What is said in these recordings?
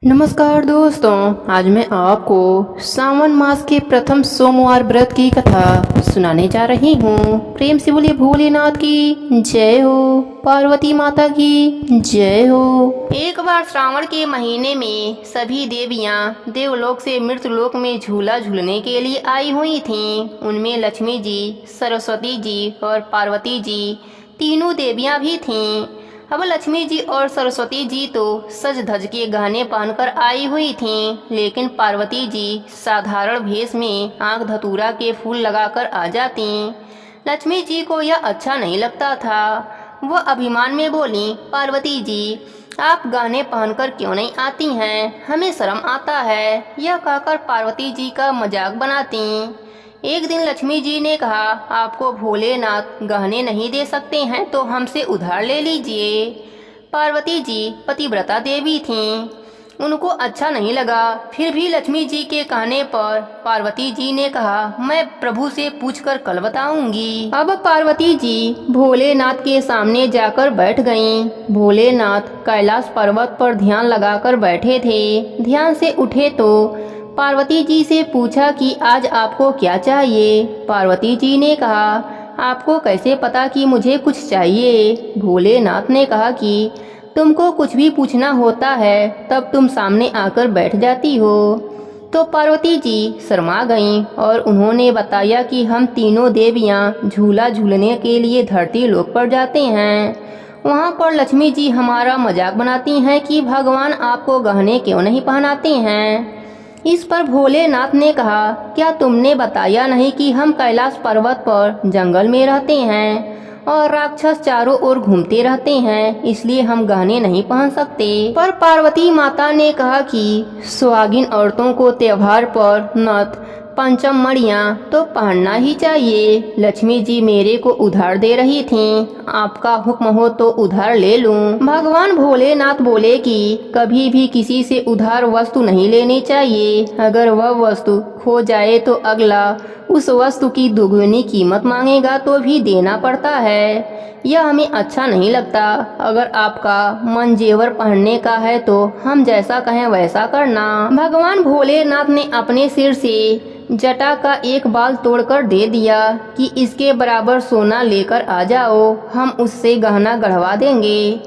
नमस्कार दोस्तों, आज मैं आपको सावन मास के प्रथम सोमवार व्रत की कथा सुनाने जा रही हूँ। प्रेम से बोलिए भोलेनाथ की जय हो, पार्वती माता की जय हो। एक बार श्रावण के महीने में सभी देवियाँ देवलोक से मृतलोक में झूला झूलने के लिए आई हुई थीं। उनमें लक्ष्मी जी, सरस्वती जी और पार्वती जी तीनों देवियाँ भी थीं। अब लक्ष्मी जी और सरस्वती जी तो सज धज के गहने पहनकर आई हुई थीं, लेकिन पार्वती जी साधारण भेष में आंख धतूरा के फूल लगाकर आ जाती। लक्ष्मी जी को यह अच्छा नहीं लगता था। वह अभिमान में बोली, पार्वती जी, आप गहने पहनकर क्यों नहीं आती हैं? हमें शर्म आता है। यह कहकर पार्वती जी का मजाक बनाती। एक दिन लक्ष्मी जी ने कहा, आपको भोलेनाथ गहने नहीं दे सकते हैं तो हमसे उधार ले लीजिए। पार्वती जी पतिव्रता देवी थीं। उनको अच्छा नहीं लगा। फिर भी लक्ष्मी जी के कहने पर पार्वती जी ने कहा, मैं प्रभु से पूछकर कल बताऊंगी। अब पार्वती जी भोलेनाथ के सामने जाकर बैठ गईं। भोलेनाथ कैलाश पर्वत पर ध्यान लगाकर बैठे थे। ध्यान से उठे तो पार्वती जी से पूछा कि आज आपको क्या चाहिए। पार्वती जी ने कहा, आपको कैसे पता कि मुझे कुछ चाहिए? भोलेनाथ ने कहा कि तुमको कुछ भी पूछना होता है तब तुम सामने आकर बैठ जाती हो। तो पार्वती जी शर्मा गईं और उन्होंने बताया कि हम तीनों देवियां झूला झूलने के लिए धरती लोक पर जाते हैं। वहाँ पर लक्ष्मी जी हमारा मजाक बनाती हैं कि भगवान आपको गहने क्यों नहीं पहनाते हैं। इस पर भोलेनाथ ने कहा, क्या तुमने बताया नहीं कि हम कैलाश पर्वत पर जंगल में रहते हैं और राक्षस चारों ओर घूमते रहते हैं, इसलिए हम गहने नहीं पहन सकते। पर पार्वती माता ने कहा कि सुहागिन औरतों को त्योहार पर नथ, पंचम मणियाँ तो पहनना ही चाहिए। लक्ष्मी जी मेरे को उधार दे रही थीं, आपका हुक्म हो तो उधार ले लूं। भगवान भोलेनाथ बोले कि कभी भी किसी से उधार वस्तु नहीं लेनी चाहिए। अगर वह वस्तु खो जाए तो अगला उस वस्तु की दुगनी कीमत मांगेगा तो भी देना पड़ता है। यह हमें अच्छा नहीं लगता। अगर आपका मन जेवर पहनने का है तो हम जैसा कहें वैसा करना। भगवान भोलेनाथ ने अपने सिर से जटा का एक बाल तोड़कर दे दिया कि इसके बराबर सोना लेकर आ जाओ, हम उससे गहना गढ़वा देंगे।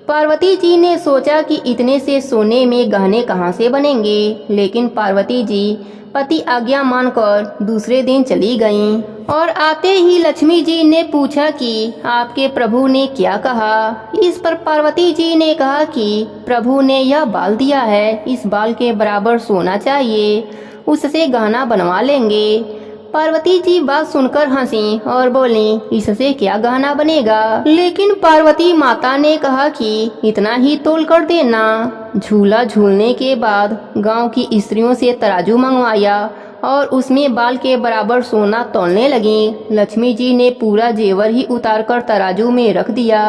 पार्वती जी ने सोचा कि इतने से सोने में गहने कहाँ से बनेंगे, लेकिन पार्वती जी पति आज्ञा मानकर दूसरे दिन चली गईं। और आते ही लक्ष्मी जी ने पूछा कि आपके प्रभु ने क्या कहा। इस पर पार्वती जी ने कहा कि प्रभु ने यह बाल दिया है, इस बाल के बराबर सोना चाहिए, उससे गहना बनवा लेंगे। पार्वती जी बात सुनकर हंसी और बोली, इससे क्या गहना बनेगा? लेकिन पार्वती माता ने कहा कि इतना ही तोल कर देना। झूला झूलने के बाद गांव की स्त्रियों से तराजू मंगवाया और उसमें बाल के बराबर सोना तौलने लगी। लक्ष्मी जी ने पूरा जेवर ही उतारकर तराजू में रख दिया,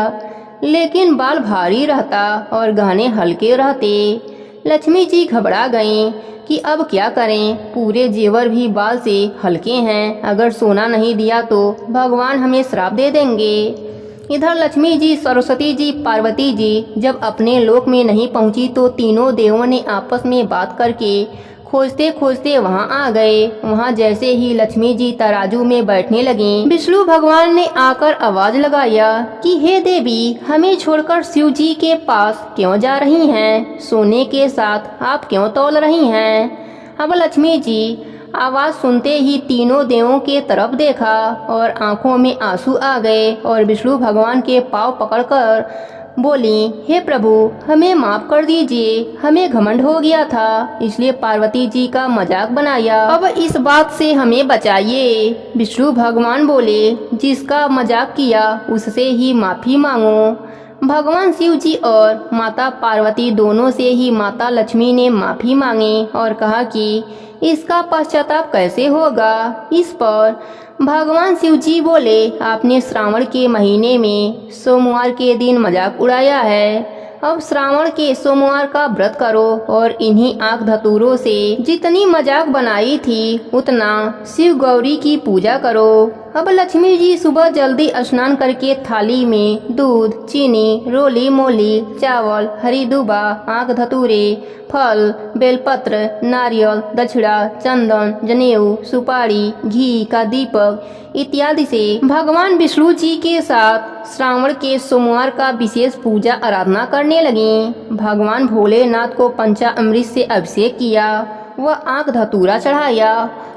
लेकिन बाल भारी रहता और गहने हल्के रहते। लक्ष्मी जी घबरा गईं कि अब क्या करें, पूरे जेवर भी बाल से हल्के हैं, अगर सोना नहीं दिया तो भगवान हमें श्राप दे देंगे। इधर लक्ष्मी जी, सरस्वती जी, पार्वती जी जब अपने लोक में नहीं पहुंची तो तीनों देवों ने आपस में बात करके खोजते खोजते वहां आ गए। वहां जैसे ही लक्ष्मी जी तराजू में बैठने लगीं, विष्णु भगवान ने आकर आवाज लगाया कि हे देवी, हमें छोड़कर शिव जी के पास क्यों जा रही हैं? सोने के साथ आप क्यों तौल रही हैं? अब लक्ष्मी जी आवाज सुनते ही तीनों देवों के तरफ देखा और आंखों में आंसू आ गए और विष्णु भगवान के पांव पकड़कर बोली, हे प्रभु, हमें माफ कर दीजिए, हमें घमंड हो गया था, इसलिए पार्वती जी का मजाक बनाया, अब इस बात से हमें बचाइए। विष्णु भगवान बोले, जिसका मजाक किया उससे ही माफी मांगो। भगवान शिव जी और माता पार्वती दोनों से ही माता लक्ष्मी ने माफी मांगी और कहा कि इसका पश्चाताप कैसे होगा। इस पर भगवान शिव जी बोले, आपने श्रावण के महीने में सोमवार के दिन मजाक उड़ाया है, अब श्रावण के सोमवार का व्रत करो और इन्हीं आंख धतूरों से जितनी मजाक बनाई थी उतना शिव गौरी की पूजा करो। अब लक्ष्मी जी सुबह जल्दी स्नान करके थाली में दूध, चीनी, रोली मोली, चावल, हरी दूबा, आंख धतूरे, फल, बेलपत्र, नारियल, दक्षिणा, चंदन, जनेऊ, सुपारी, घी का दीपक इत्यादि से भगवान विष्णु जी के साथ श्रावण के सोमवार का विशेष पूजा आराधना करने लगी। भगवान भोलेनाथ को पंचामृत से अभिषेक किया, वह आंख धतूरा चढ़ाया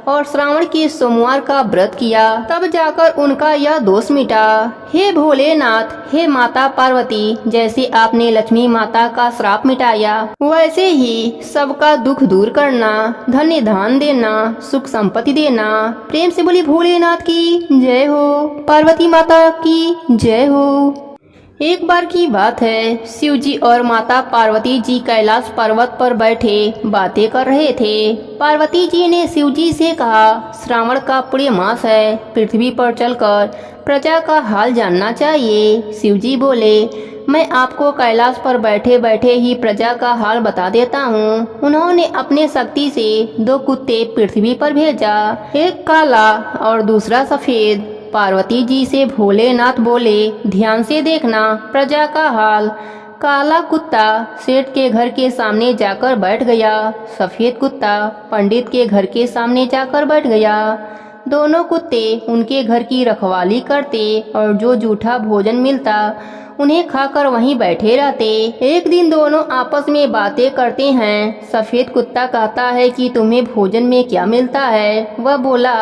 और श्रावण के सोमवार का व्रत किया। तब जाकर उनका यह दोष मिटा। हे भोलेनाथ, हे माता पार्वती, जैसे आपने लक्ष्मी माता का श्राप मिटाया वैसे ही सबका दुख दूर करना, धन्य धान देना, सुख संपत्ति देना। प्रेम से बोली भोलेनाथ की जय हो, पार्वती माता की जय हो। एक बार की बात है, शिव जी और माता पार्वती जी कैलाश पर्वत पर बैठे बातें कर रहे थे। पार्वती जी ने शिव जी से कहा, श्रावण का पुण्य मास है, पृथ्वी पर चलकर प्रजा का हाल जानना चाहिए। शिव जी बोले, मैं आपको कैलाश पर बैठे बैठे ही प्रजा का हाल बता देता हूँ। उन्होंने अपने शक्ति से 2 कुत्ते पृथ्वी पर भेजा, एक काला और दूसरा सफेद। पार्वती जी से भोलेनाथ बोले, ध्यान से देखना प्रजा का हाल। काला कुत्ता सेठ के घर के सामने जाकर बैठ गया, सफेद कुत्ता पंडित के घर के सामने जाकर बैठ गया। दोनों कुत्ते उनके घर की रखवाली करते और जो जूठा भोजन मिलता उन्हें खाकर वहीं बैठे रहते। एक दिन दोनों आपस में बातें करते हैं। सफेद कुत्ता कहता है कि तुम्हें भोजन में क्या मिलता है? वह बोला,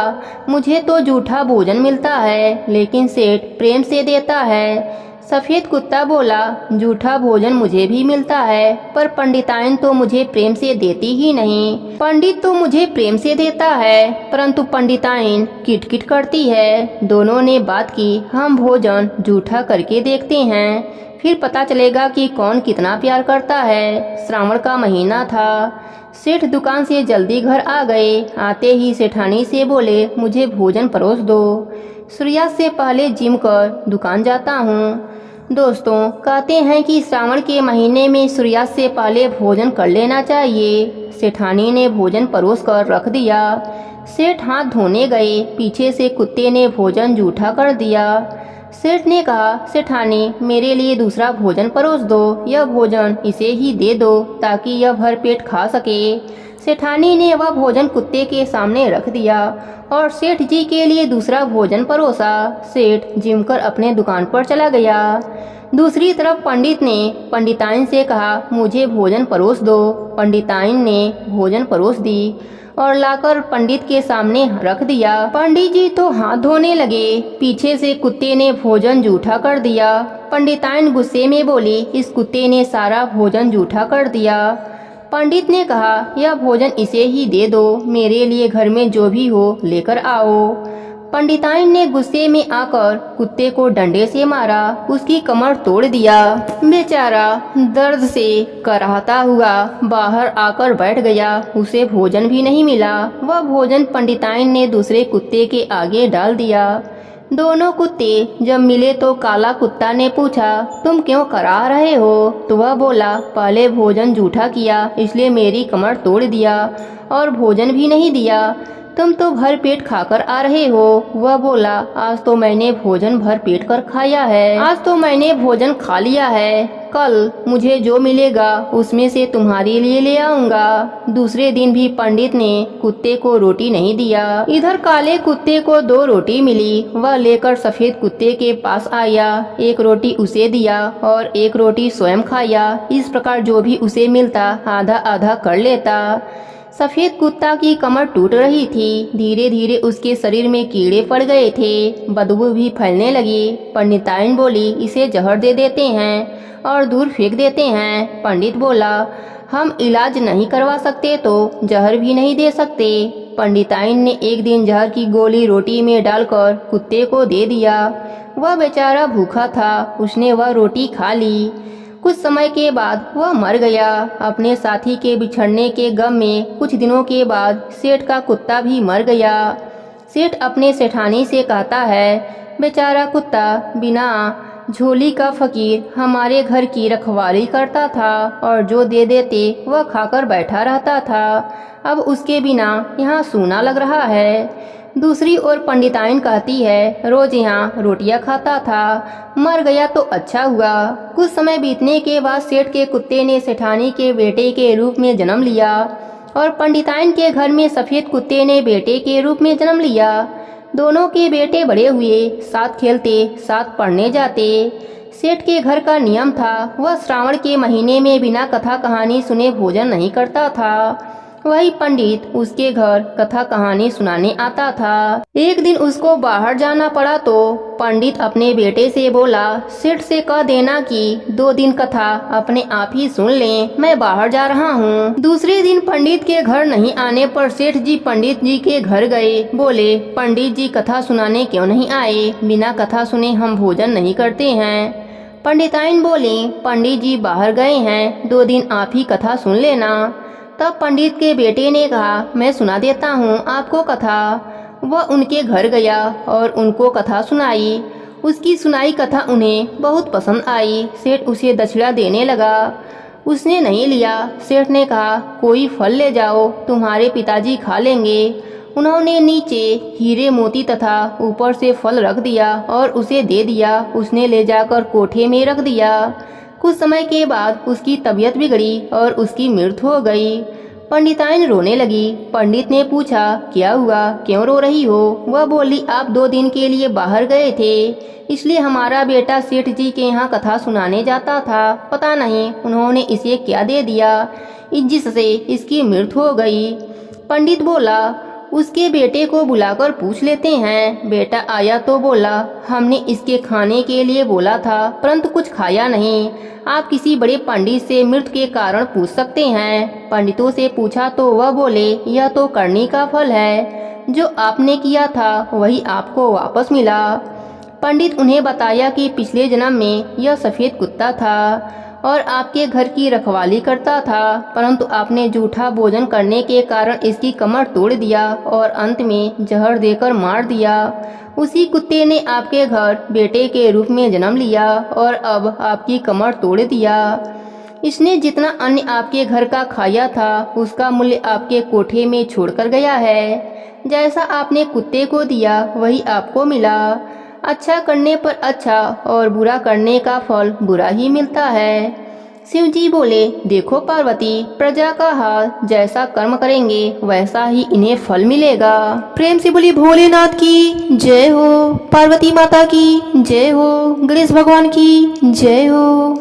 मुझे तो जूठा भोजन मिलता है, लेकिन सेठ प्रेम से देता है। सफेद कुत्ता बोला, जूठा भोजन मुझे भी मिलता है, पर पंडिताइन तो मुझे प्रेम से देती ही नहीं। पंडित तो मुझे प्रेम से देता है, परंतु पंडिताइन किटकिट करती है। दोनों ने बात की, हम भोजन जूठा करके देखते हैं, फिर पता चलेगा कि कौन कितना प्यार करता है। श्रावण का महीना था। सेठ दुकान से जल्दी घर आ गए। आते ही सेठानी से बोले, मुझे भोजन परोस दो, सूर्यास्त से पहले जिम कर दुकान जाता हूँ। दोस्तों, कहते हैं कि श्रावण के महीने में सूर्यास्त से पहले भोजन कर लेना चाहिए। सेठानी ने भोजन परोस कर रख दिया। सेठ हाथ धोने गए, पीछे से कुत्ते ने भोजन जूठा कर दिया। सेठ ने कहा, सेठानी मेरे लिए दूसरा भोजन परोस दो, यह भोजन इसे ही दे दो ताकि यह भर पेट खा सके। सेठानी ने वह भोजन कुत्ते के सामने रख दिया और सेठ जी के लिए दूसरा भोजन परोसा। सेठ जिम कर अपने दुकान पर चला गया। दूसरी तरफ पंडित ने पंडिताइन से कहा, मुझे भोजन परोस दो। पंडिताइन ने भोजन परोस दी और लाकर पंडित के सामने रख दिया। पंडित जी तो हाथ धोने लगे, पीछे से कुत्ते ने भोजन जूठा कर दिया। पंडिताइन गुस्से में बोली, इस कुत्ते ने सारा भोजन जूठा कर दिया। पंडित ने कहा, यह भोजन इसे ही दे दो, मेरे लिए घर में जो भी हो लेकर आओ। पंडिताइन ने गुस्से में आकर कुत्ते को डंडे से मारा, उसकी कमर तोड़ दिया। बेचारा दर्द से कराहता हुआ बाहर आकर बैठ गया। उसे भोजन भी नहीं मिला। वह भोजन पंडिताइन ने दूसरे कुत्ते के आगे डाल दिया। दोनों कुत्ते जब मिले तो काला कुत्ता ने पूछा, तुम क्यों करा रहे हो? तो वह बोला, पहले भोजन जूठा किया इसलिए मेरी कमर तोड़ दिया और भोजन भी नहीं दिया। तुम तो भर पेट खाकर आ रहे हो। वह बोला, आज तो मैंने भोजन भर पेट कर खाया है, आज तो मैंने भोजन खा लिया है, कल मुझे जो मिलेगा उसमें से तुम्हारे लिए ले आऊंगा। दूसरे दिन भी पंडित ने कुत्ते को रोटी नहीं दिया। इधर काले कुत्ते को 2 रोटी मिली। वह लेकर सफेद कुत्ते के पास आया, एक रोटी उसे दिया और एक रोटी स्वयं खाया। इस प्रकार जो भी उसे मिलता आधा आधा कर लेता। सफेद कुत्ता की कमर टूट रही थी। धीरे धीरे उसके शरीर में कीड़े पड़ गए थे, बदबू भी फैलने लगी। पंडिताइन बोली, इसे जहर दे देते हैं और दूर फेंक देते हैं। पंडित बोला, हम इलाज नहीं करवा सकते तो जहर भी नहीं दे सकते। पंडिताइन ने एक दिन जहर की गोली रोटी में डालकर कुत्ते को दे दिया। वह बेचारा भूखा था, उसने वह रोटी खा ली। कुछ समय के बाद वह मर गया। अपने साथी के बिछड़ने के गम में कुछ दिनों के बाद सेठ का कुत्ता भी मर गया। सेठ अपने सेठानी से कहता है, बेचारा कुत्ता बिना झोली का फकीर हमारे घर की रखवाली करता था और जो दे देते वह खाकर बैठा रहता था। अब उसके बिना यहाँ सूना लग रहा है। दूसरी ओर पंडिताइन कहती है, रोज यहाँ रोटियां खाता था, मर गया तो अच्छा हुआ। कुछ समय बीतने के बाद सेठ के कुत्ते ने सेठानी के बेटे के रूप में जन्म लिया और पंडिताइन के घर में सफ़ेद कुत्ते ने बेटे के रूप में जन्म लिया। दोनों के बेटे बड़े हुए, साथ खेलते, साथ पढ़ने जाते। सेठ के घर का नियम था, वह श्रावण के महीने में बिना कथा कहानी सुने भोजन नहीं करता था। वही पंडित उसके घर कथा कहानी सुनाने आता था। एक दिन उसको बाहर जाना पड़ा तो पंडित अपने बेटे से बोला, सेठ से कह देना कि 2 दिन कथा अपने आप ही सुन लें, मैं बाहर जा रहा हूँ। दूसरे दिन पंडित के घर नहीं आने पर सेठ जी पंडित जी के घर गए। बोले, पंडित जी कथा सुनाने क्यों नहीं आए? बिना कथा सुने हम भोजन नहीं करते हैं। पंडिताइन बोली, पंडित जी बाहर गए हैं, 2 दिन आप ही कथा सुन लेना। तब पंडित के बेटे ने कहा, मैं सुना देता हूँ आपको कथा। वह उनके घर गया और उनको कथा सुनाई। उसकी सुनाई कथा उन्हें बहुत पसंद आई। सेठ उसे दक्षिणा देने लगा, उसने नहीं लिया। सेठ ने कहा, कोई फल ले जाओ, तुम्हारे पिताजी खा लेंगे। उन्होंने नीचे हीरे मोती तथा ऊपर से फल रख दिया और उसे दे दिया। उसने ले जाकर कोठे में रख दिया। कुछ समय के बाद उसकी तबीयत बिगड़ी और उसकी मृत्यु हो गई। पंडिताइन रोने लगी। पंडित ने पूछा, क्या हुआ, क्यों रो रही हो? वह बोली, आप 2 दिन के लिए बाहर गए थे, इसलिए हमारा बेटा सेठ जी के यहाँ कथा सुनाने जाता था। पता नहीं उन्होंने इसे क्या दे दिया जिससे इसकी मृत्यु हो गई। पंडित बोला, उसके बेटे को बुलाकर पूछ लेते हैं। बेटा आया तो बोला, हमने इसके खाने के लिए बोला था परंतु कुछ खाया नहीं। आप किसी बड़े पंडित से मृत्यु के कारण पूछ सकते हैं। पंडितों से पूछा तो वह बोले, यह तो करनी का फल है, जो आपने किया था वही आपको वापस मिला। पंडित उन्हें बताया कि पिछले जन्म में यह सफ़ेद कुत्ता था और आपके घर की रखवाली करता था, परंतु आपने जूठा भोजन करने के कारण इसकी कमर तोड़ दिया और अंत में जहर देकर मार दिया। उसी कुत्ते ने आपके घर बेटे के रूप में जन्म लिया और अब आपकी कमर तोड़ दिया। इसने जितना अन्न आपके घर का खाया था उसका मूल्य आपके कोठे में छोड़कर गया है। जैसा आपने कुत्ते को दिया वही आपको मिला। अच्छा करने पर अच्छा और बुरा करने का फल बुरा ही मिलता है। शिव जी बोले, देखो पार्वती, प्रजा का हाल जैसा कर्म करेंगे वैसा ही इन्हें फल मिलेगा। प्रेम से बोली भोलेनाथ की जय हो, पार्वती माता की जय हो, गणेश भगवान की जय हो।